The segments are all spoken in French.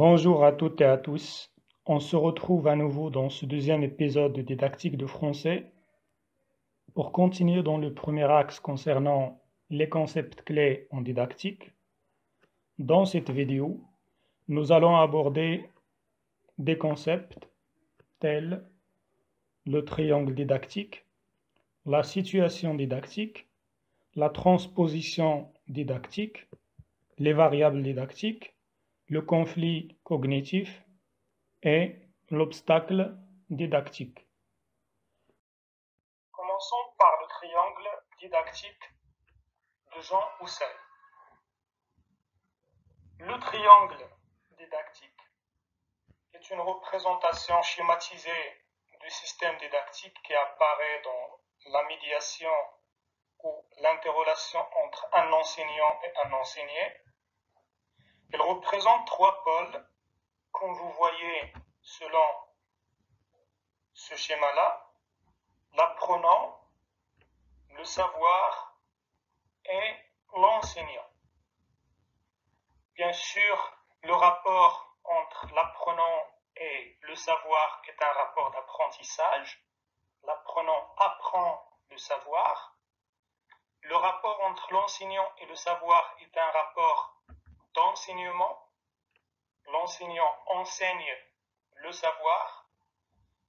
Bonjour à toutes et à tous. On se retrouve à nouveau dans ce deuxième épisode de didactique de français pour continuer dans le premier axe concernant les concepts clés en didactique. Dans cette vidéo, nous allons aborder des concepts tels le triangle didactique, la situation didactique, la transposition didactique, les variables didactiques, le conflit cognitif et l'obstacle didactique. Commençons par le triangle didactique de Jean Husserl. Le triangle didactique est une représentation schématisée du système didactique qui apparaît dans la médiation ou l'interrelation entre un enseignant et un enseigné. Il représente trois pôles, comme vous voyez selon ce schéma-là: l'apprenant, le savoir et l'enseignant. Bien sûr, le rapport entre l'apprenant et le savoir est un rapport d'apprentissage. L'apprenant apprend le savoir. Le rapport entre l'enseignant et le savoir est un rapport d'enseignement. L'enseignant enseigne le savoir.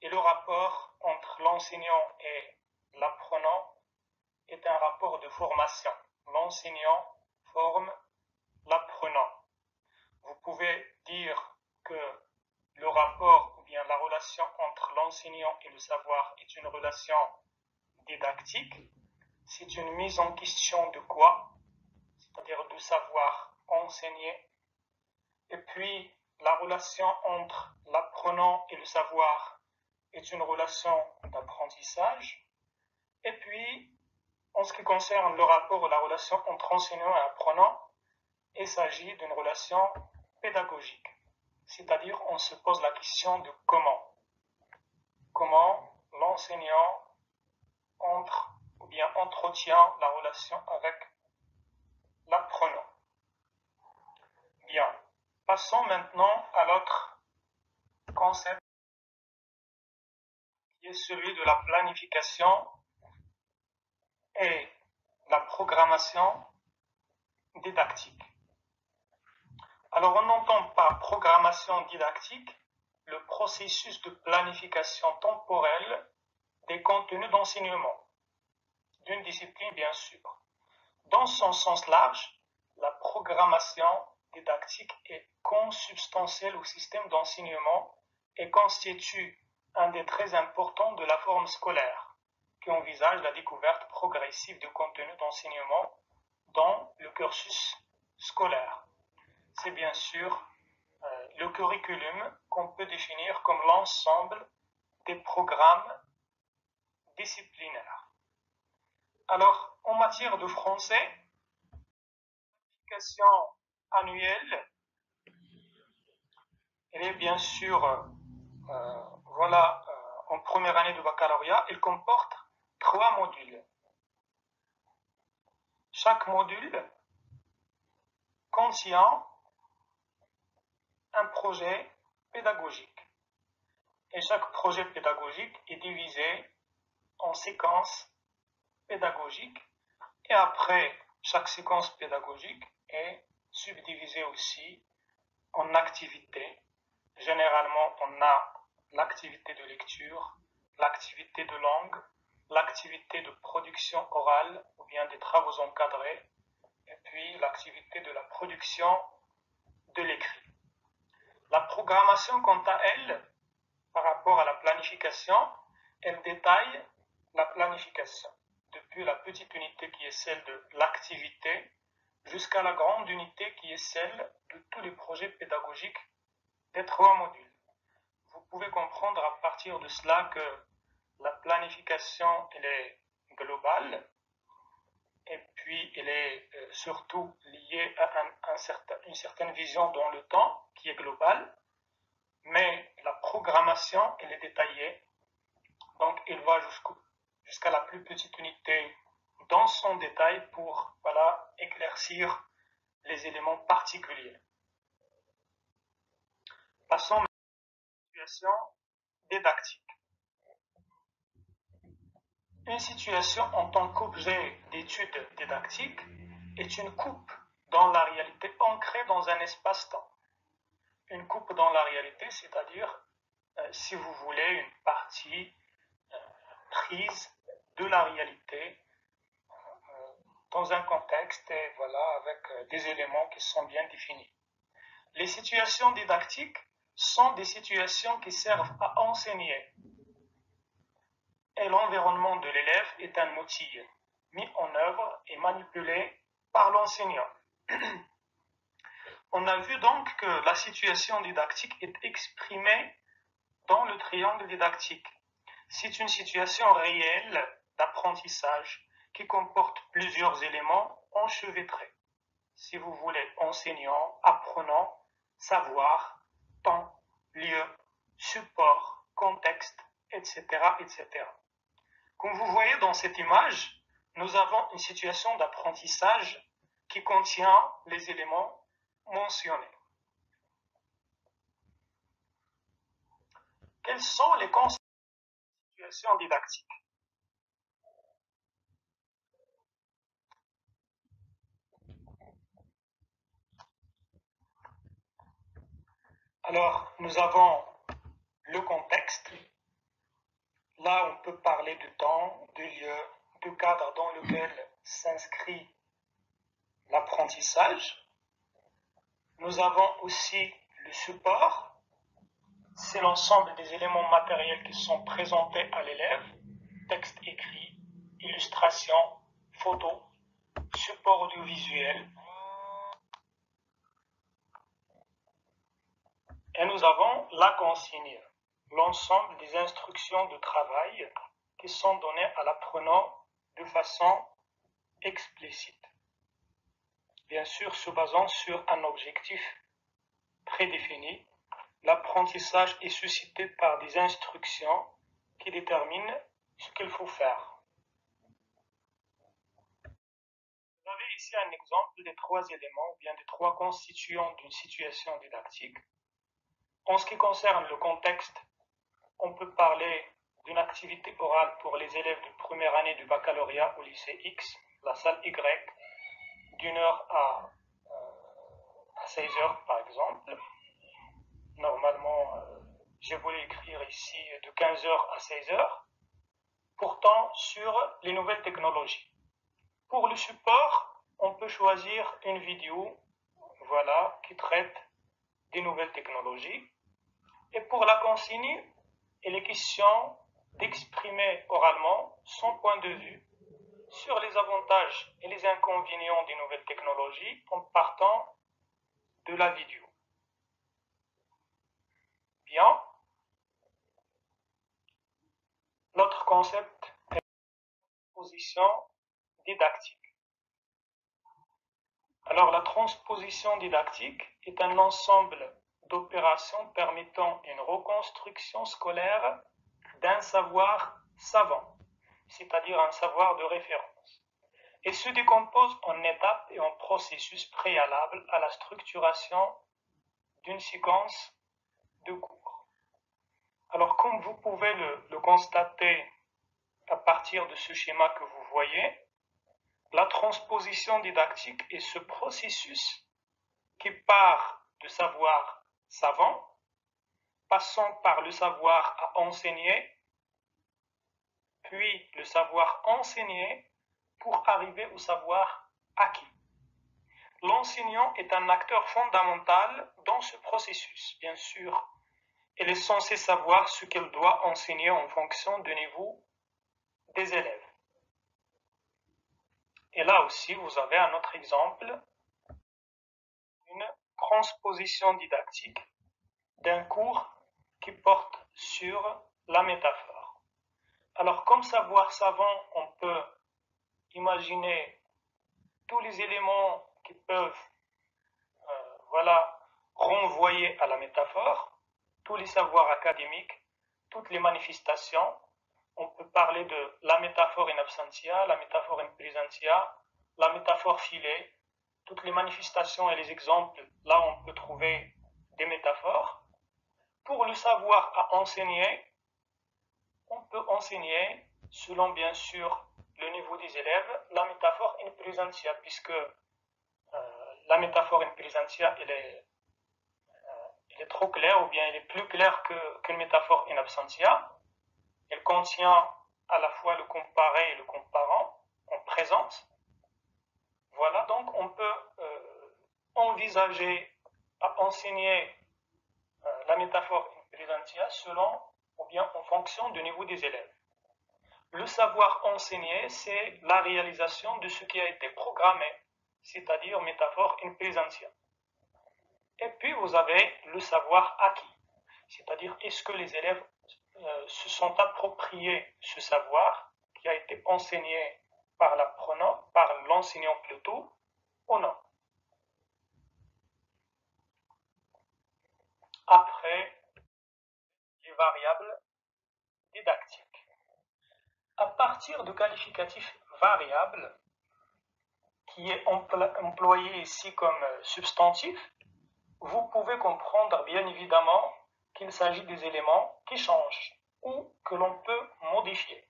Et le rapport entre l'enseignant et l'apprenant est un rapport de formation. L'enseignant forme l'apprenant. Vous pouvez dire que le rapport ou bien la relation entre l'enseignant et le savoir est une relation didactique. C'est une mise en question de quoi? C'est-à-dire du savoir enseigné. Et puis, la relation entre l'apprenant et le savoir est une relation d'apprentissage. Et puis, en ce qui concerne le rapport ou la relation entre enseignant et apprenant, il s'agit d'une relation pédagogique. C'est-à-dire, on se pose la question de comment. Comment l'enseignant entre ou bien entretient la relation avec l'apprenant. Bien, passons maintenant à l'autre concept qui est celui de la planification et la programmation didactique. Alors, on entend par programmation didactique le processus de planification temporelle des contenus d'enseignement, d'une discipline bien sûr. Dans son sens large, la programmation didactique est consubstantielle au système d'enseignement et constitue un des traits importants de la forme scolaire, qui envisage la découverte progressive de contenus d'enseignement dans le cursus scolaire. C'est bien sûr le curriculum qu'on peut définir comme l'ensemble des programmes disciplinaires. Alors, en matière de français, l'application annuelle, elle est bien sûr, en première année de baccalauréat, elle comporte 3 modules. Chaque module contient un projet pédagogique. Et chaque projet pédagogique est divisé en séquences pédagogiques. Et après, chaque séquence pédagogique est subdivisée aussi en activités. Généralement, on a l'activité de lecture, l'activité de langue, l'activité de production orale ou bien des travaux encadrés, et puis l'activité de la production de l'écrit. La programmation, quant à elle, par rapport à la planification, elle détaille la planification, depuis la petite unité qui est celle de l'activité, jusqu'à la grande unité qui est celle de tous les projets pédagogiques des 3 modules. Vous pouvez comprendre à partir de cela que la planification, elle est globale, et puis elle est surtout liée à une certaine vision dans le temps qui est globale, mais la programmation, elle est détaillée, donc elle va jusqu'à la plus petite unité dans son détail pour éclaircir les éléments particuliers. Passons à une situation didactique. Une situation en tant qu'objet d'étude didactique est une coupe dans la réalité ancrée dans un espace-temps. Une coupe dans la réalité, c'est-à-dire, si vous voulez, une partie prise de la réalité dans un contexte et voilà, avec des éléments qui sont bien définis. Les situations didactiques sont des situations qui servent à enseigner et l'environnement de l'élève est un outil mis en œuvre et manipulé par l'enseignant. On a vu donc que la situation didactique est exprimée dans le triangle didactique. C'est une situation réelle d'apprentissage qui comporte plusieurs éléments enchevêtrés. Si vous voulez, enseignant, apprenant, savoir, temps, lieu, support, contexte, etc., etc. Comme vous voyez dans cette image, nous avons une situation d'apprentissage qui contient les éléments mentionnés. Quelles sont les conséquences de la situation didactique? Alors, nous avons le contexte. Là, on peut parler de temps, de lieu, de cadre dans lequel s'inscrit l'apprentissage. Nous avons aussi le support. C'est l'ensemble des éléments matériels qui sont présentés à l'élève. Texte écrit, illustration, photo, support audiovisuel. Et nous avons la consigne, l'ensemble des instructions de travail qui sont données à l'apprenant de façon explicite. Bien sûr, se basant sur un objectif prédéfini, l'apprentissage est suscité par des instructions qui déterminent ce qu'il faut faire. Vous avez ici un exemple des trois éléments ou bien des trois constituants d'une situation didactique. En ce qui concerne le contexte, on peut parler d'une activité orale pour les élèves de première année du baccalauréat au lycée X, la salle Y, d'une heure à 16 heures par exemple. Normalement, j'ai voulu écrire ici de 15 heures à 16 heures, portant sur les nouvelles technologies. Pour le support, on peut choisir une vidéo, voilà, qui traite des nouvelles technologies. Et pour la consigne, il est question d'exprimer oralement son point de vue sur les avantages et les inconvénients des nouvelles technologies en partant de la vidéo. Bien. L'autre concept est la transposition didactique. Alors la transposition didactique est un ensemble d'opérations permettant une reconstruction scolaire d'un savoir savant, c'est-à-dire un savoir de référence, et se décompose en étapes et en processus préalables à la structuration d'une séquence de cours. Alors comme vous pouvez le constater à partir de ce schéma que vous voyez, la transposition didactique est ce processus qui part de savoir savant, passant par le savoir à enseigner, puis le savoir enseigné pour arriver au savoir acquis. L'enseignant est un acteur fondamental dans ce processus, bien sûr. Il est censé savoir ce qu'il doit enseigner en fonction du niveau des élèves. Et là aussi, vous avez un autre exemple, une transposition didactique d'un cours qui porte sur la métaphore. Alors, comme savoir savant, on peut imaginer tous les éléments qui peuvent voilà, renvoyer à la métaphore, tous les savoirs académiques, toutes les manifestations. On peut parler de la métaphore in absentia, la métaphore in presentia, la métaphore filée, toutes les manifestations et les exemples, là on peut trouver des métaphores. Pour le savoir à enseigner, on peut enseigner, selon bien sûr le niveau des élèves, la métaphore in presentia, puisque la métaphore in presentia, elle est trop claire, ou bien elle est plus claire qu'une métaphore in absentia. Elle contient à la fois le comparé et le comparant en présence. Voilà, donc on peut envisager à enseigner la métaphore in presentia selon ou bien en fonction du niveau des élèves. Le savoir enseigné, c'est la réalisation de ce qui a été programmé, c'est-à-dire métaphore in presentia. Et puis vous avez le savoir acquis, c'est-à-dire est-ce que les élèves se sont appropriés ce savoir qui a été enseigné par l'apprenant, par l'enseignant plutôt, ou non. Après, les variables didactiques. À partir de qualificatifs variables, qui est employé ici comme substantif, vous pouvez comprendre bien évidemment qu'il s'agit des éléments qui changent ou que l'on peut modifier.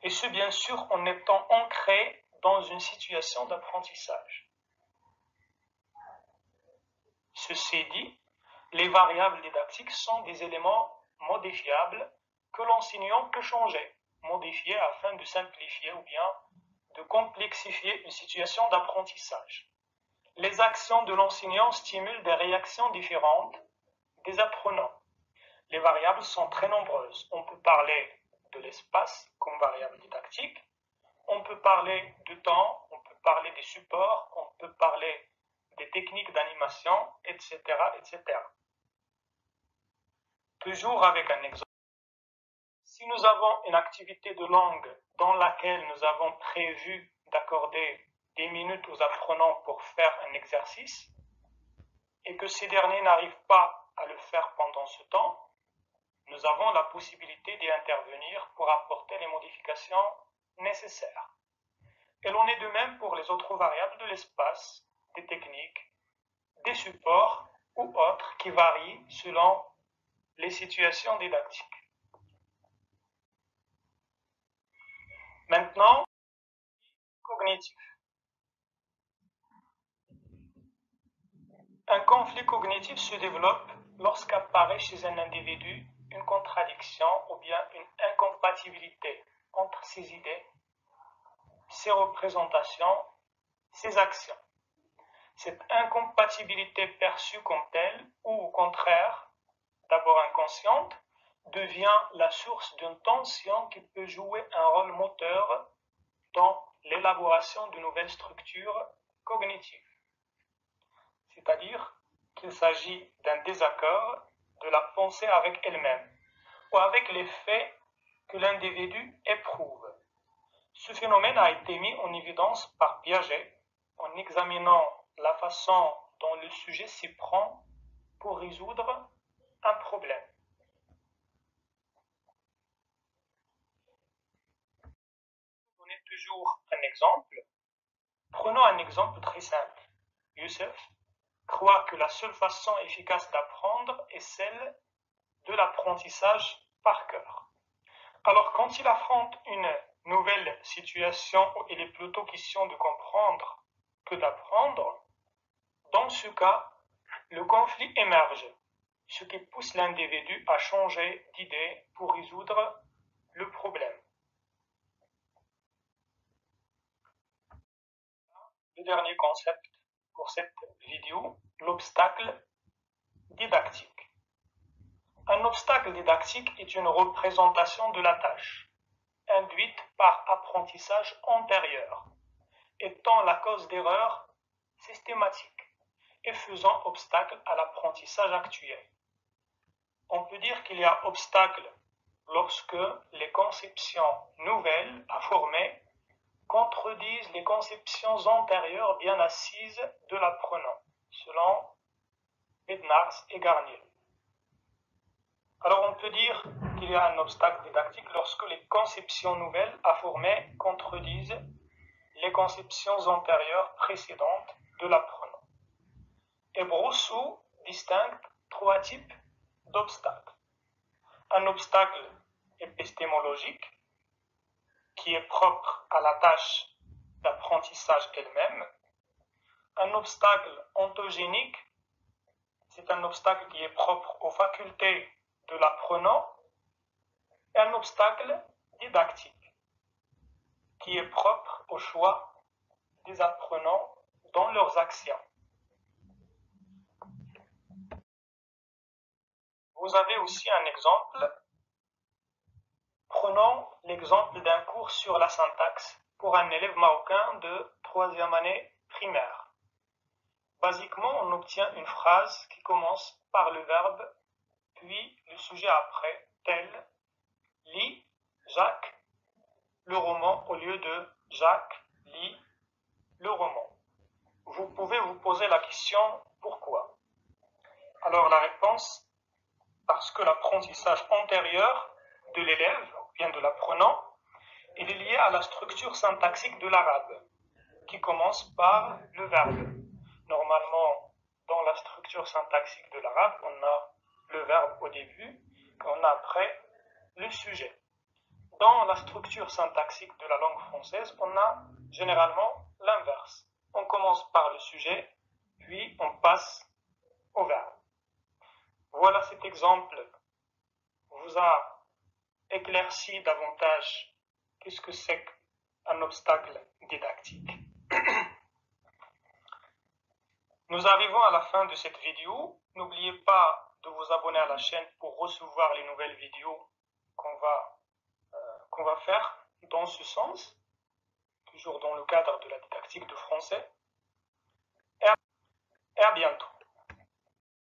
Et ce, bien sûr, en étant ancré dans une situation d'apprentissage. Ceci dit, les variables didactiques sont des éléments modifiables que l'enseignant peut changer, modifier afin de simplifier ou bien de complexifier une situation d'apprentissage. Les actions de l'enseignant stimulent des réactions différentes des apprenants. Les variables sont très nombreuses. On peut parler de l'espace comme variable didactique, on peut parler du temps, on peut parler des supports, on peut parler des techniques d'animation, etc., etc. Toujours avec un exemple. Si nous avons une activité de langue dans laquelle nous avons prévu d'accorder des minutes aux apprenants pour faire un exercice, et que ces derniers n'arrivent pas à le faire pendant ce temps, nous avons la possibilité d'y intervenir pour apporter les modifications nécessaires. Et l'on est de même pour les autres variables de l'espace, des techniques, des supports ou autres qui varient selon les situations didactiques. Maintenant, cognitif. Un conflit cognitif se développe lorsqu'apparaît chez un individu une contradiction ou bien une incompatibilité entre ses idées, ses représentations, ses actions. Cette incompatibilité perçue comme telle, ou au contraire, d'abord inconsciente, devient la source d'une tension qui peut jouer un rôle moteur dans l'élaboration de nouvelles structures cognitives. C'est-à-dire qu'il s'agit d'un désaccord de la pensée avec elle-même ou avec les faits que l'individu éprouve. Ce phénomène a été mis en évidence par Piaget en examinant la façon dont le sujet s'y prend pour résoudre un problème. Je vais donner toujours un exemple. Prenons un exemple très simple. Youssef croit que la seule façon efficace d'apprendre est celle de l'apprentissage par cœur. Alors quand il affronte une nouvelle situation où il est plutôt question de comprendre que d'apprendre, dans ce cas, le conflit émerge, ce qui pousse l'individu à changer d'idée pour résoudre le problème. Le dernier concept pour cette vidéo, l'obstacle didactique. Un obstacle didactique est une représentation de la tâche, induite par apprentissage antérieur, étant la cause d'erreurs systématiques et faisant obstacle à l'apprentissage actuel. On peut dire qu'il y a obstacle lorsque les conceptions nouvelles à former contredisent les conceptions antérieures bien assises de l'apprenant, selon Bednarz et Garnier. Alors on peut dire qu'il y a un obstacle didactique lorsque les conceptions nouvelles à former contredisent les conceptions antérieures précédentes de l'apprenant. Et Brousseau distingue trois types d'obstacles. Un obstacle épistémologique qui est propre à la tâche d'apprentissage elle-même. Un obstacle ontogénique, c'est un obstacle qui est propre aux facultés de l'apprenant. Et un obstacle didactique, qui est propre au choix des apprenants dans leurs actions. Vous avez aussi un exemple. Prenons l'exemple d'un cours sur la syntaxe pour un élève marocain de 3e année primaire. Basiquement, on obtient une phrase qui commence par le verbe, puis le sujet après, tel, lit, Jacques, le roman au lieu de Jacques, lit, le roman. Vous pouvez vous poser la question pourquoi? Alors la réponse, parce que l'apprentissage antérieur de l'élève, ou bien de l'apprenant, il est lié à la structure syntaxique de l'arabe, qui commence par le verbe. Normalement, dans la structure syntaxique de l'arabe, on a le verbe au début, et on a après le sujet. Dans la structure syntaxique de la langue française, on a généralement l'inverse. On commence par le sujet, puis on passe au verbe. Voilà, cet exemple vous a éclairci davantage qu'est-ce que c'est qu'un obstacle didactique. Nous arrivons à la fin de cette vidéo. N'oubliez pas de vous abonner à la chaîne pour recevoir les nouvelles vidéos qu'on va faire dans ce sens, toujours dans le cadre de la didactique de français. Et à bientôt.